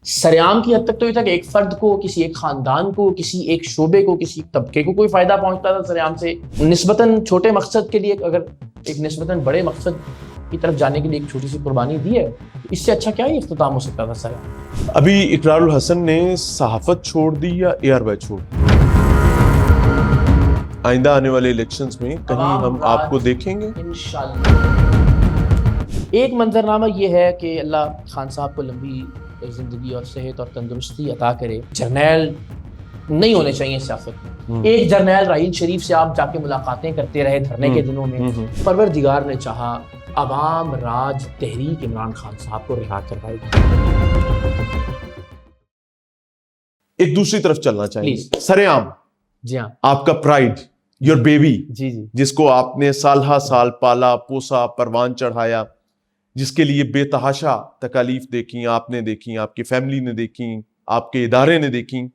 سریعام کی حد تک تو یہ تھا کہ ایک فرد کو، کسی ایک خاندان کو، کسی ایک شعبے کو، کسی ایک طبقے کو کوئی فائدہ پہنچتا تھا سریعام سے. نسبتاً چھوٹے مقصد کے لیے اگر ایک نسبتاً بڑے مقصد کی طرف جانے کے لیے ایک چھوٹی سی قربانی دی ہے، اس سے اچھا کیا ہی اختتام ہو سکتا تھا سریعام. ابھی اقرار الحسن نے صحافت چھوڑ دی یا اے آر وائی چھوڑ دی؟ آئندہ آنے والے الیکشنز میں کہیں ہم آپ کو دیکھیں گے انشاءاللہ. ایک منظرنامہ یہ ہے کہ اللہ خان صاحب کو لمبی زندگی اور صحت اور تندرستی عطا کرے. جرنیل نہیں ہونے چاہیے سیاست میں. ایک جرنیل راحیل شریف سے آپ جا کے ملاقاتیں کرتے رہے دھرنے کے دنوں میں. پروردگار نے چاہا عوام راج تحریک عمران خان صاحب کو رہا کروائی. ایک دوسری طرف چلنا چاہیے. سریعام جی ہاں، آپ کا پرائڈ، یور بیبی، جی جی، جس کو آپ نے سال ہا سال پالا پوسا، پروان چڑھایا، جس کے لیے بے تحاشا تکالیف دیکھیں، آپ نے دیکھیں، آپ کی فیملی نے دیکھیں، آپ کے ادارے نے دیکھیں،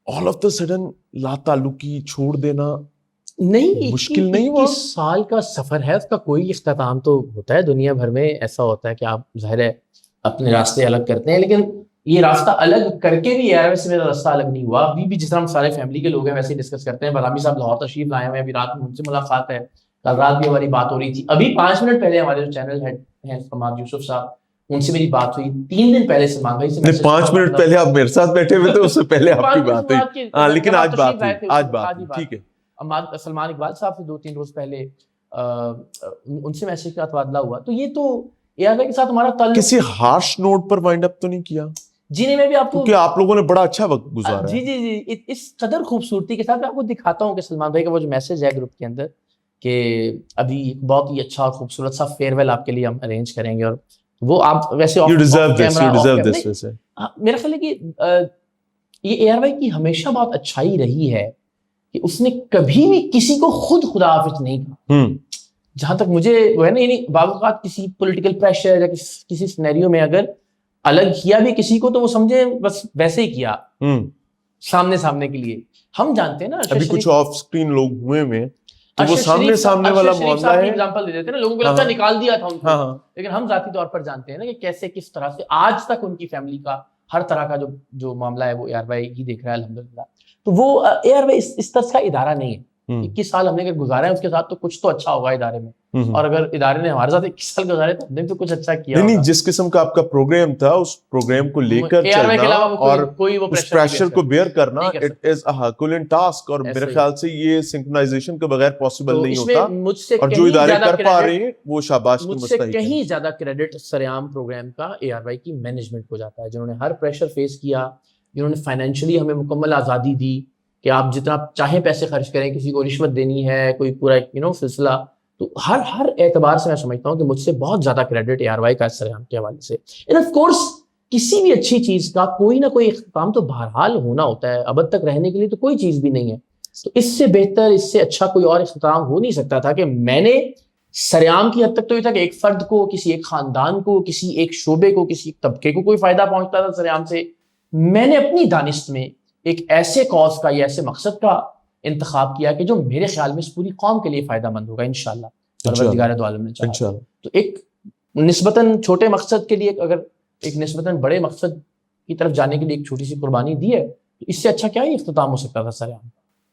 آل آف دا سڈن لا تعلقی چھوڑ دینا نہیں مشکل نہیں ہوا؟ 21 سال کا سفر ہے، اس کا کوئی اختتام تو ہوتا ہے. دنیا بھر میں ایسا ہوتا ہے کہ آپ ظاہر ہے اپنے راستے الگ کرتے ہیں، لیکن یہ راستہ الگ کر کے بھی ایئر ویز سے میرا راستہ الگ نہیں ہوا. ابھی بھی جس طرح ہم سارے فیملی کے لوگ ہیں ویسے ہی ڈسکس کرتے ہیں. بادامی صاحب لاہور تشریف لائے ہوئے ہیں، ابھی رات میں ان سے ملاقات ہے، کل رات بھی ہماری بات ہو رہی تھی. ابھی 5 منٹ پہلے ہمارے جو چینل ہیڈ ہیں فماد یوسف صاحب، ان سے میری بات ہوئی. 3 دن پہلے سلمان بھائی سے 5 منٹ پہلے آپ میرے ساتھ بیٹھے ہوئے تھے، اس سے پہلے آپ کی بات ہوئی. ہاں لیکن آج بات ہوئی. ٹھیک ہے. سلمان اقبال صاحب سے 2-3 روز پہلے ان سے میسج کا تبادلہ ہوا. تو یہ تو اے آر وائی کے ساتھ ہمارا تعلق کسی ہارش نوٹ پر وائنڈ اپ تو نہیں کیا؟ جی نہیں، میں بھی آپ کو کیونکہ آپ لوگوں نے بڑا اچھا وقت گزارا ہے. جی جی جی، اس قدر خوبصورتی کے ساتھ میں آپ کو دکھاتا ہوں کہ سلمان بھائی کا وہ جو میسج ہے گروپ کے اندر کہ ابھی ایک بہت ہی اچھا اور خوبصورت سا فیئر ویل آپ کے لیے ہم ارینج کریں گے، اور وہ آپ ویسے You deserve this, you deserve this ویسے. میرا خیال ہے کہ یہ اے آر وائی کی ہمیشہ بہت اچھائی رہی ہے کہ اس نے کبھی بھی کسی کو خود خدا حافظ نہیں کہا. جہاں تک مجھے وہ ہے نا، یعنی بعض اوقات کسی پولیٹیکل پریشر یا کسی سینیریو میں اگر الگ کیا بھی کسی کو تو وہ سمجھے بس ویسے ہی کیا سامنے کے لیے. ہم جانتے ہیں نا ابھی کچھ آف سکرین لوگ ہوئے میں تو وہ سامنے والا معاملہ ہے. ایگزامپل دے دیتے ہیں نا، لوگوں کو لگتا ہے نکال دیا تھا ان کو، لیکن ہم ذاتی طور پر جانتے ہیں نا کہ کیسے کس طرح سے آج تک ان کی فیملی کا ہر طرح کا جو معاملہ ہے وہ اے آر وائی ہی دیکھ رہا ہے الحمدللہ. تو وہ اے آر وائی اس طرح کا ادارہ نہیں ہے. 21 سال ہم نے اگر گزارے ہیں اس کے ساتھ تو کچھ تو اچھا ہوگا ادارے میں، اور اگر ادارے نے ہمارے ساتھ 21 سال گزارے تو ہم نے تو کچھ اچھا کیا. نہیں، جس قسم کا آپ کا پروگرام تھا اس پروگرام کو لے کر چلنا اور اس پریشر کو بیئر کرنا، اٹ از اے ہرکولین ٹاسک، اور میرے خیال سے یہ سنکرونائزیشن کے بغیر پاسبل نہیں ہوتا. اور جو ادارے کر پا رہے ہیں وہ شاباش کے مستحق ہیں. کہیں زیادہ کریڈٹ سریعام پروگرام کا اے آر وائی کی مینجمنٹ کو جاتا ہے، جنہوں نے ہر پریشر فیس کیا، جنہوں نے فائنینشلی ہمیں مکمل آزادی دی کہ آپ جتنا چاہیں پیسے خرچ کریں، کسی کو رشوت دینی ہے، کوئی پورا سلسلہ. تو ہر اعتبار سے میں سمجھتا ہوں کہ مجھ سے بہت زیادہ کریڈٹ اے آر وائی کا سریعام کے حوالے سے. اینڈ آف کورس کسی بھی اچھی چیز کا کوئی نہ کوئی اختتام تو بہرحال ہونا ہوتا ہے، ابد تک رہنے کے لیے تو کوئی چیز بھی نہیں ہے. تو اس سے بہتر، اس سے اچھا کوئی اور اختتام ہو نہیں سکتا تھا کہ میں نے سریعام کی حد تک تو یہ تھا کہ ایک فرد کو، کسی ایک خاندان کو، کسی ایک شعبے کو، کسی ایک طبقے کو کوئی فائدہ پہنچتا تھا سریعام سے. میں نے اپنی دانست میں ایک ایسے کاز کا یا ایسے مقصد کا انتخاب کیا کہ جو میرے خیال میں اس پوری قوم کے لیے فائدہ مند ہوگا انشاءاللہ پروردگار دو عالم نے چاہا. تو ایک نسبتاً چھوٹے مقصد کے لیے اگر ایک نسبتاً بڑے مقصد کی طرف جانے کے لیے ایک چھوٹی سی قربانی دی ہے، تو اس سے اچھا کیا ہی اختتام ہو سکتا تھا سریعام.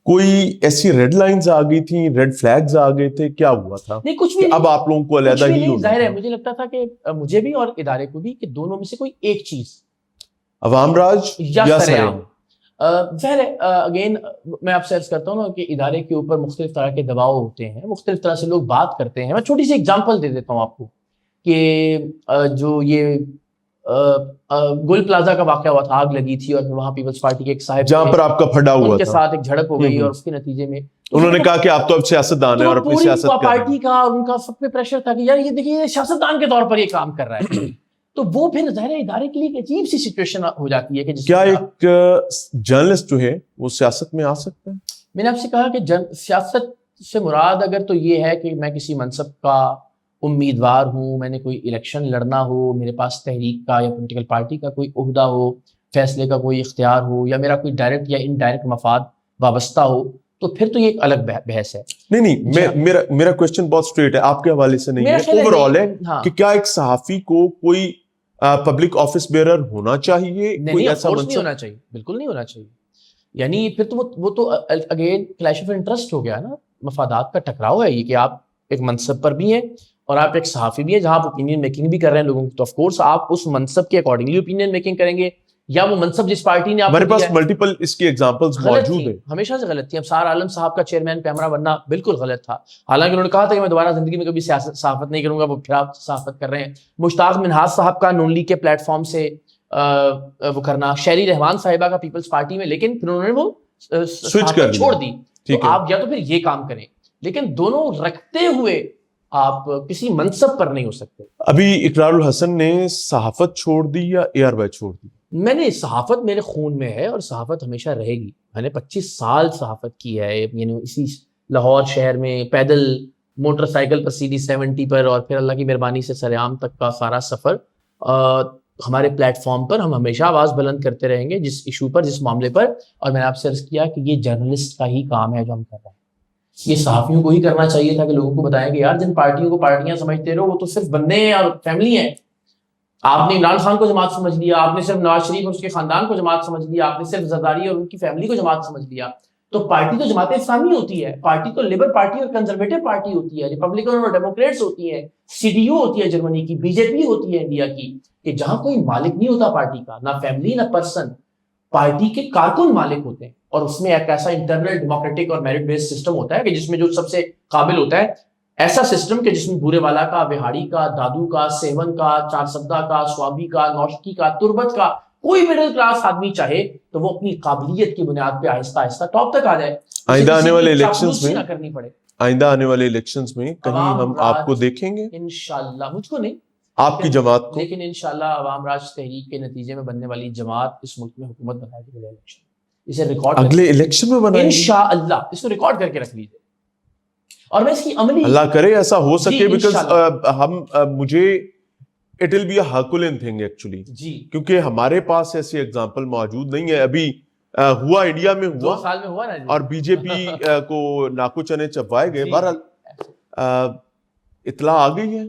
کوئی ایسی ریڈ لائنز آ گئی تھیں، ریڈ فلیگز آ گئے تھے، کیا ہوا تھا؟ نہیں، کچھ بھی اب آپ لوگوں کو علیحدہ ہی ہونا. ظاہر ہے مجھے لگتا تھا کہ مجھے بھی اور ادارے کو بھی کہ دونوں میں سے کوئی ایک چیز، عوام راج یا سریعام. ظاہر ہے اگین میں آپ سے عرض کرتا ہوں نا کہ ادارے کے اوپر مختلف طرح کے دباؤ ہوتے ہیں، مختلف طرح سے لوگ بات کرتے ہیں. میں چھوٹی سی اگزامپل دے دیتا ہوں آپ کو کہ جو یہ گل پلازا کا واقعہ ہوا تھا، آگ لگی تھی اور وہاں پیپلز پارٹی کے ایک صاحب جہاں پر آپ کا پھڈا ہوا ان کے ساتھ ایک جھڑپ ہو گئی، اور اس کے نتیجے میں انہوں نے کہا کہ آپ تو اب سیاست دان ہیں اور اپنی سیاست کر رہے ہیں. پارٹی کا اور ان کا سب پہ پریشر تھا کہ یار یہ دیکھیے سیاست دان کے طور پر یہ کام کر رہا ہے. تو وہ پھر ظاہر ادارے کے لیے ایک عجیب سی سچویشن ہو جاتی ہے کہ کیا ایک جرنلسٹ جو ہے وہ سیاست میں آ سکتا ہے؟ میں نے آپ سے کہا کہ سیاست سے مراد اگر تو یہ ہے کہ میں کسی منصب کا امیدوار ہوں، میں نے کوئی الیکشن لڑنا ہو، میرے پاس تحریک کا یا پولیٹیکل پارٹی کا کوئی عہدہ ہو، فیصلے کا کوئی اختیار ہو، یا میرا کوئی ڈائریکٹ یا انڈائریکٹ مفاد وابستہ ہو، تو پھر تو یہ ایک الگ بحث ہے. نہیں، میرا کوشچن بہت اسٹریٹ ہے، آپ کے حوالے سے نہیں ہے، اوور آل ہے کہ کیا ایک صحافی کو کوئی پبلک آفس بیئرر ہونا چاہیے؟ کوئی ایسا نہیں ہونا چاہیے، بالکل نہیں ہونا چاہیے. یعنی پھر تو وہ تو اگین کلیش آف انٹرسٹ ہو گیا نا، مفادات کا ٹکراؤ ہے یہ کہ آپ ایک منصب پر بھی ہیں اور آپ ایک صحافی بھی ہیں جہاں آپ اوپینین میکنگ بھی کر رہے ہیں لوگوں کی، تو آف کورس آپ اس منصب کے اکارڈنگلی اوپینین میکنگ کریں گے، یا وہ منصب جس پارٹی نے آپ ہمارے پاس ملٹیپل اس کی ایگزامپلز موجود ہیں. ہمیشہ سے غلط تھی. اب سار عالم صاحب کا چیئرمین پیمرا بننا بالکل غلط تھا، حالانکہ انہوں نے کہا تھا کہ میں دوبارہ زندگی میں کبھی صحافت نہیں کروں گا، وہ پھر آپ صحافت کر رہے ہیں. مشتاق منہاج صاحب کا نون لیگ کے پلیٹ فارم سے وہ کرنا، شیری رحمان صاحبہ کا پیپلز پارٹی میں، لیکن پھر انہوں نے وہ صحافت چھوڑ دی. تو آپ یا تو پھر یہ کام کریں، لیکن دونوں رکھتے ہوئے آپ کسی منصب پر نہیں ہو سکتے. ابھی اقرار الحسن نے صحافت چھوڑ دی یا اے آر وائی چھوڑ دی؟ میں نے صحافت میرے خون میں ہے اور صحافت ہمیشہ رہے گی. میں نے 25 سال صحافت کی ہے، یعنی اسی لاہور شہر میں پیدل، موٹر سائیکل پر CD 70 پر، اور پھر اللہ کی مہربانی سے سریام تک کا سارا سفر. ہمارے پلیٹ فارم پر ہم ہمیشہ آواز بلند کرتے رہیں گے جس ایشو پر، جس معاملے پر. اور میں نے آپ سے عرض کیا کہ یہ جرنلسٹ کا ہی کام ہے جو ہم کر رہے ہیں. یہ صحافیوں کو ہی کرنا چاہیے تھا کہ لوگوں کو بتائیں کہ یار جن پارٹیوں کو پارٹیاں سمجھتے رہو وہ تو صرف بندے ہیں اور فیملی ہیں. آپ نے عمران خان کو جماعت سمجھ لیا، آپ نے صرف نواز شریف اور اس کے خاندان کو جماعت سمجھ لیا، آپ نے صرف زرداری اور ان کی فیملی کو جماعت سمجھ لیا. تو پارٹی تو جماعت اسلامی ہوتی ہے، پارٹی تو لیبر پارٹی اور کنزرویٹو پارٹی ہوتی ہے، ریپبلکن اور ڈیموکریٹس ہوتی ہے، CDU ہوتی ہے جرمنی کی، BJP ہوتی ہے انڈیا کی. کہ جہاں کوئی مالک نہیں ہوتا پارٹی کا، نہ فیملی نہ پرسن، پارٹی کے کارکن مالک ہوتے ہیں. اور اس میں ایک ایسا انٹرنل ڈیموکریٹک اور میرٹ بیسڈ سسٹم ہوتا ہے کہ جس میں جو سب سے قابل ہوتا ہے، ایسا سسٹم کہ جس میں بورے والا کا، بہاڑی کا، دادو کا، سیون کا، چار سدہ کا، سوابی کا، نوشکی کا، تربت کا کوئی مڈل کلاس آدمی چاہے تو وہ اپنی قابلیت کی بنیاد پہ آہستہ آہستہ ٹاپ تک آ جائے. آئندہ آنے والے الیکشنز میں نہ کرنی پڑے. آئندہ آنے والے الیکشنز میں کہیں ہم آپ کو دیکھیں گے انشاءاللہ. مجھ کو نہیں، آپ کی جماعت کو، لیکن انشاءاللہ عوام راج تحریک کے نتیجے میں بننے والی جماعت اس ملک میں حکومت بنائے گی. الیکشن اسے ریکارڈ اگلے الیکشن میں بنائیں گے انشاءاللہ. اس کو ریکارڈ کر کے رکھ لیجیے اور میں اس کی عملی، اللہ کرے ایسا ہو سکے، بیکاز ہم مجھے it will be a herculean thing actually, کیونکہ ہمارے پاس ایسی ایگزامپل موجود نہیں ہے. ابھی ہوا انڈیا میں ہوا 2 سال میں ہوا نا، اور BJP کو ناکو چنے چبائے گئے. بہرحال اطلاع آ گئی ہے،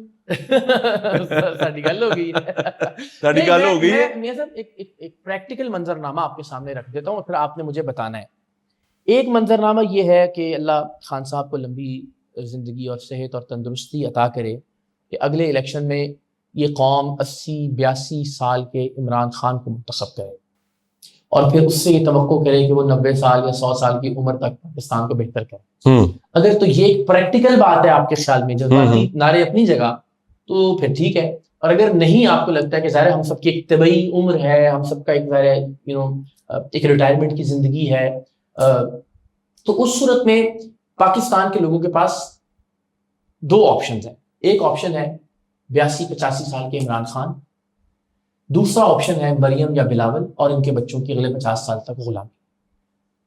ساڈی گل ہو گئی ہے. میں صاحب ایک پریکٹیکل منظرنامہ آپ کے سامنے رکھ دیتا ہوں اور پھر آپ نے مجھے بتانا ہے. ایک منظرنامہ یہ ہے کہ اللہ خان صاحب کو لمبی زندگی اور صحت اور تندرستی عطا کرے کہ اگلے الیکشن میں یہ قوم 80-82 سال کے عمران خان کو منتخب کرے اور پھر اس سے یہ توقع کرے کہ وہ 90 سال یا 100 سال کی عمر تک پاکستان کو بہتر کرے. اگر تو یہ ایک پریکٹیکل بات ہے آپ کے خیال میں، جذباتی نعرے اپنی جگہ، تو پھر ٹھیک ہے. اور اگر نہیں آپ کو لگتا ہے کہ ظاہر ہم سب کی ایک طبعی عمر ہے، ہم سب کا ایک ظاہر ایک ریٹائرمنٹ کی زندگی ہے، تو اس صورت میں پاکستان کے لوگوں کے پاس 2 آپشنز ہیں. ایک آپشن ہے 82-85 سال کے عمران خان، دوسرا آپشن ہے مریم یا بلاول اور ان کے بچوں کی اگلے 50 سال تک غلامی.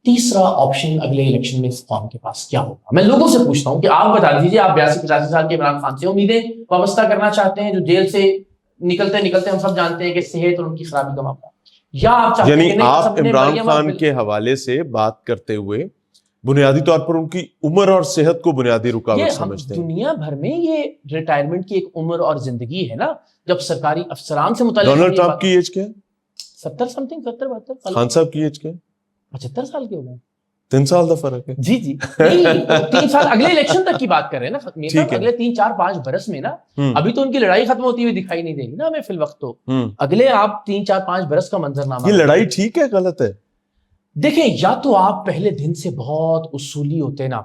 تیسرا آپشن اگلے الیکشن میں اس قوم کے پاس کیا ہوگا؟ میں لوگوں سے پوچھتا ہوں کہ آپ بتا دیجیے، آپ 82-85 سال کے عمران خان سے امیدیں وابستہ کرنا چاہتے ہیں جو جیل سے نکلتے ہم سب جانتے ہیں کہ صحت اور ان کی خرابی کا معاملہ، یا آپ چاہتے ہیں یعنی آپ عمران خان کے حوالے سے بات کرتے ہوئے بنیادی طور پر ان کی عمر اور صحت کو بنیادی رکاوٹ سمجھتے ہیں؟ دنیا بھر میں یہ ریٹائرمنٹ کی ایک عمر اور زندگی ہے نا. جب سرکاری افسران سے متعلق، ڈونلڈ ٹرمپ کی ایج کیا ہے؟ 70 سمتھنگ، 70-72. خان صاحب کی ایج کیا ہے؟ 75 سال کے ہو گئے. 3 سال کا فرق ہے. جی 3 سال اگلے الیکشن تک کی بات کر رہے ہیں نا. اگلے 3-4-5 برس میں نا، ابھی تو ان کی لڑائی ختم ہوتی ہوئی دکھائی نہیں دے رہی نا ہمیں فی الوقت. تو اگلے آپ 3-4-5 برس کا منظرنامہ. یہ لڑائی ٹھیک ہے غلط ہے؟ دیکھیں، یا تو آپ پہلے دن سے بہت اصولی ہوتے نا،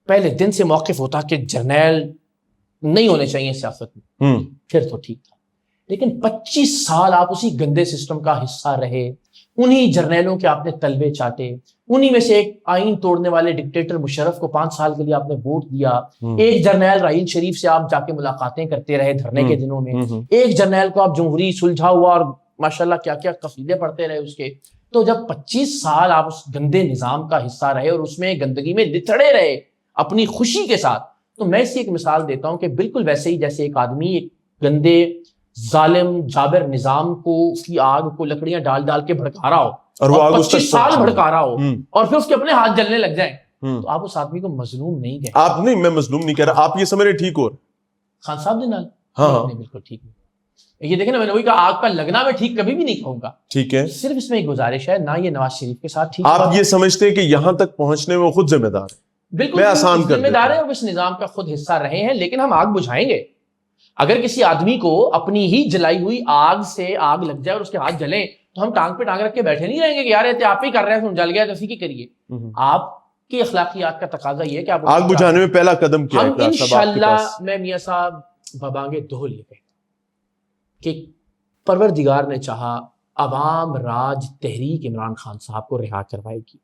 پہلے دن سے موقف ہوتا کہ جرنیل نہیں ہونے چاہیے سیاست میں، پھر تو ٹھیک تھا. لیکن 25 سال آپ اسی گندے سسٹم کا حصہ رہے، انہی جرنیلوں کے آپ نے تلوے چاٹے، انہی میں سے ایک آئین توڑنے والے ڈکٹیٹر مشرف کو 5 سال کے لیے آپ نے ووٹ دیا. ایک جرنیل راحیل شریف سے آپ جا کے ملاقاتیں کرتے رہے دھرنے کے دنوں میں، ایک جرنیل کو آپ جمہوری سلجھا ہوا اور ماشاءاللہ کیا کیا قصیدے پڑھتے رہے اس کے. تو جب 25 سال آپ اس گندے نظام کا حصہ رہے اور اس میں گندگی میں لتڑے رہے اپنی خوشی کے ساتھ، تو میں اسے ایک مثال دیتا ہوں کہ بالکل ویسے ہی جیسے ایک آدمی ایک گندے ظالم جابر نظام کو، اس کی آگ کو لکڑیاں ڈال ڈال کے بھڑکا رہا ہو اور وہ 25 سال بھڑکا رہا ہو اور پھر اس کے اپنے ہاتھ جلنے لگ جائیں، تو آپ اس آدمی کو مظلوم نہیں کہتے. آپ نہیں، میں مظلوم نہیں کہہ رہا، آپ یہ سمجھ رہے ٹھیک ہو خان صاحب دے نال. ہاں بالکل ٹھیک. یہ دیکھیں نا، میں نے وہی کہا آگ کا لگنا میں ٹھیک کبھی بھی نہیں کہوں گا. ٹھیک ہے, صرف اس میں ایک گزارش ہے، نہ یہ نواز شریف کے ساتھ ٹھیک. آپ یہ سمجھتے ہیں کہ یہاں تک پہنچنے میں وہ خود ذمہ دار ہے؟ بالکل ذمہ دار ہے، اور اس نظام کا خود حصہ رہے ہیں، لیکن ہم آگ بجھائیں گے. اگر کسی آدمی کو اپنی ہی جلائی ہوئی آگ سے آگ لگ جائے اور اس کے ہاتھ جلیں تو ہم ٹانگ پہ ٹانگ رکھ کے بیٹھے نہیں رہیں گے کہ یار یہ آپ ہی کر رہے ہیں، جل گیا تو اسی کی کریے. آپ کی اخلاقیات کا تقاضا یہ ہے کہ آپ آگ بجھانے میں پہلا قدم کیا ہے؟ ہم انشاءاللہ میں میاں صاحب بابانگے دہل یہ کہتا کہ پروردگار نے چاہا عوام راج تحریک عمران خان صاحب کو رہا کروائے گی.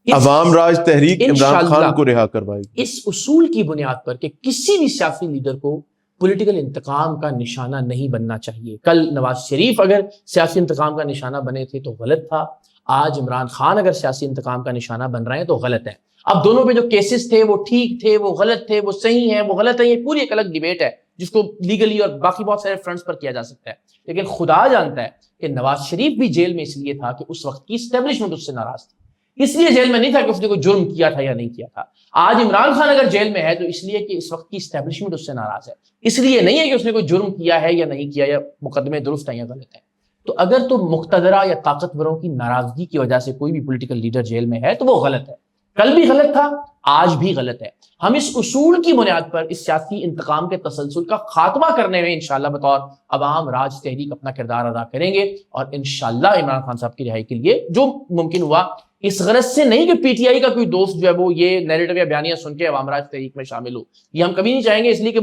عوام راج تحریک عمران خان کو رہا کروائے گی اس اصول کی بنیاد پر کہ کسی بھی سیاسی لیڈر کو پولیٹیکل انتقام کا نشانہ نہیں بننا چاہیے. کل نواز شریف اگر سیاسی انتقام کا نشانہ بنے تھے تو غلط تھا، آج عمران خان اگر سیاسی انتقام کا نشانہ بن رہے ہیں تو غلط ہے. اب دونوں پہ جو کیسز تھے وہ ٹھیک تھے، وہ غلط تھے، وہ صحیح ہیں، وہ غلط ہے، یہ پوری ایک الگ ڈیبیٹ ہے جس کو لیگلی اور باقی بہت سارے فرنٹس پر کیا جا سکتا ہے. لیکن خدا جانتا ہے کہ نواز شریف بھی جیل میں اس لیے تھا کہ اس وقت کی اسٹیبلشمنٹ اس سے ناراض تھی، اس لیے جیل میں نہیں تھا کہ اس نے کوئی جرم کیا تھا یا نہیں کیا تھا. آج عمران خان اگر جیل میں ہے تو اس لیے کہ اس وقت کی اسٹیبلشمنٹ اس سے ناراض ہے، اس لیے نہیں ہے کہ اس نے کوئی جرم کیا ہے یا نہیں کیا یا مقدمے درست ہیں یا غلط ہیں. تو اگر تو مقتدرہ یا طاقتوروں کی ناراضگی کی وجہ سے کوئی بھی پولیٹیکل لیڈر جیل میں ہے تو وہ غلط ہے، کل بھی غلط تھا، آج بھی غلط ہے. ہم اس اصول کی بنیاد پر اس سیاسی انتقام کے تسلسل کا خاتمہ کرنے میں انشاءاللہ بطور عوام راج تحریک اپنا کردار ادا کریں گے، اور انشاءاللہ عمران خان صاحب کی رہائی کے لیے جو ممکن ہوا، اس غرض سے نہیں کہ پی ٹی آئی کا کوئی دوست جو ہے وہ یہ نیریٹو یا بیانیہ سن کے عوام راج تحریک میں شامل ہو، یہ ہم کبھی نہیں چاہیں گے، اس لیے کہ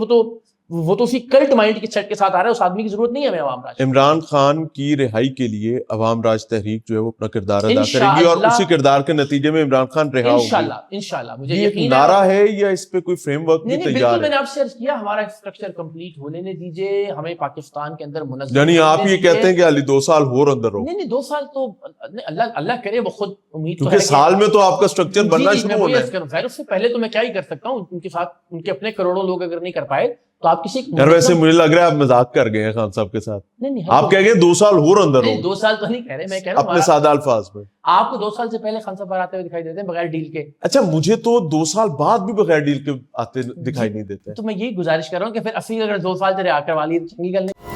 وہ تو اسی کلٹ مائنڈ کے سیٹ کے ساتھ آ رہا ہے، اس آدمی کی ضرورت نہیں ہے ہمیں عوام راج. عمران خان کی رہائی کے لیے عوام راج تحریک جو ہے وہ اپنا کردار ادا کرے گی، اور اسی کردار کے نتیجے میں عمران خان رہا ہوگا انشاءاللہ. مجھے یہ یقین نعرہ ہے یا اس پہ کوئی فریم ورک بھی تیار بالکل. ہے؟ میں نے آپ سے عرض کیا ہمارا اسٹرکچر کمپلیٹ ہونے دیجئے، ہمیں پاکستان کے اندر منظم، یعنی آپ یہ کہتے ہیں کہ علی 2 سال اور اندر ہو؟ نہیں 2 سال تو اللہ کرے، وہ خود امید تو ہے کیونکہ سال میں تو آپ کا اسٹرکچر بننا شروع ہونا ہے. خیر اس سے پہلے تو میں کیا ہی کر سکتا ہوں ان کے ساتھ، ان کے اپنے کروڑوں لوگ اگر نہیں کر پائے تو آپ کسی ویسے مجھے لگ رہا ہے آپ مذاق کر گئے ہیں خان صاحب کے ساتھ. نہیں آپ کہہ گئے 2 سال اور اندر ہو. 2 سال تو نہیں کہہ رہے، میں کہہ رہا ہوں اپنے سادہ الفاظ میں. آپ کو 2 سال سے پہلے خان صاحب باہر آتے ہوئے دکھائی دیتے ہیں بغیر ڈیل کے. اچھا مجھے تو 2 سال بعد بھی بغیر ڈیل کے آتے دکھائی نہیں دیتے. تو میں یہی گزارش کر رہا ہوں کہ پھر اصلی اگر 2 سال سے رہا کروا لیے تو چنگی گل نہیں.